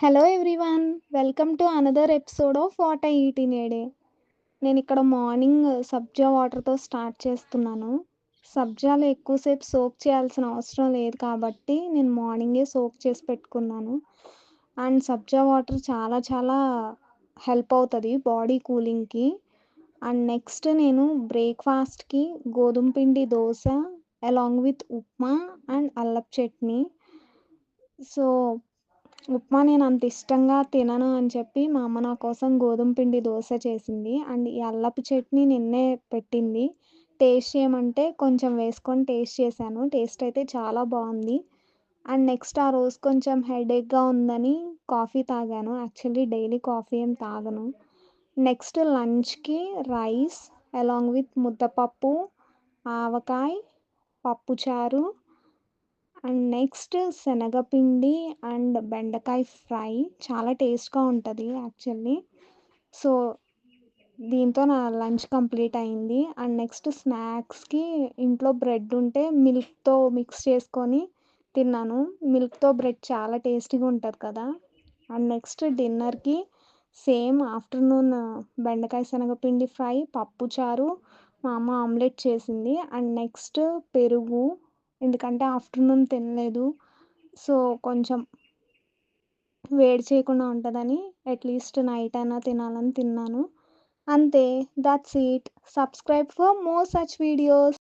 Hello everyone, welcome to another episode of what I eat in a day. నేను ఇక్కడ morning సబ్జా వాటర్తో start చేస్తున్నాను. సబ్జాలు ఎక్కువసేపు సోక్ చేయాల్సిన అవసరం లేదు కాబట్టి నేను మార్నింగే సోక్ చేసి పెట్టుకున్నాను. అండ్ సబ్జా వాటర్ చాలా చాలా హెల్ప్ అవుతుంది బాడీ కూలింగ్కి. అండ్ నెక్స్ట్ నేను బ్రేక్ఫాస్ట్కి గోధుమ పిండి dosa along with upma and అల్లపు చట్నీ. సో ఉప్మా నేను అంత ఇష్టంగా తినను అని చెప్పి మా అమ్మ నా కోసం గోధుమ పిండి దోశ చేసింది. అండ్ ఈ అల్లపు చట్నీ నిన్నే పెట్టింది. టేస్ట్ చేయమంటే కొంచెం వేసుకొని టేస్ట్ చేశాను. టేస్ట్ అయితే చాలా బాగుంది. అండ్ నెక్స్ట్ ఆ రోజు కొంచెం హెడేక్గా ఉందని కాఫీ తాగాను. యాక్చువల్లీ డైలీ కాఫీ ఏం తాగను. నెక్స్ట్ లంచ్కి రైస్ అలాంగ్ విత్ ముద్దపప్పు, ఆవకాయ, పప్పుచారు అండ్ నెక్స్ట్ శనగపిండి అండ్ బెండకాయ ఫ్రై. చాలా టేస్ట్‌గా ఉంటది యాక్చువల్లీ. సో, దీంతో నా లంచ్ కంప్లీట్ అయింది. అండ్ నెక్స్ట్ స్నాక్స్‌కి ఇంట్లో బ్రెడ్ ఉంటే మిల్క్‌తో మిక్స్ చేసుకొని తిన్నాను. మిల్క్‌తో బ్రెడ్ చాలా టేస్టీగా ఉంటది కదా! అండ్ నెక్స్ట్ డిన్నర్‌కి సేమ్ ఆఫ్టర్‌నూన్ బెండకాయ శనగపిండి ఫ్రై, పప్పుచారు, మా అమ్మ ఆమ్లెట్ చేసింది. అండ్ నెక్స్ట్ పెరుగు. ఎందుకంటే ఆఫ్టర్‌నూన్ తినలేదు. సో, కొంచెం వేడి చేయకుండా ఉంటదని అట్‌లీస్ట్ నైట్ అయినా తినాలని తిన్నాను. అంతే. That's it. Subscribe for more such videos.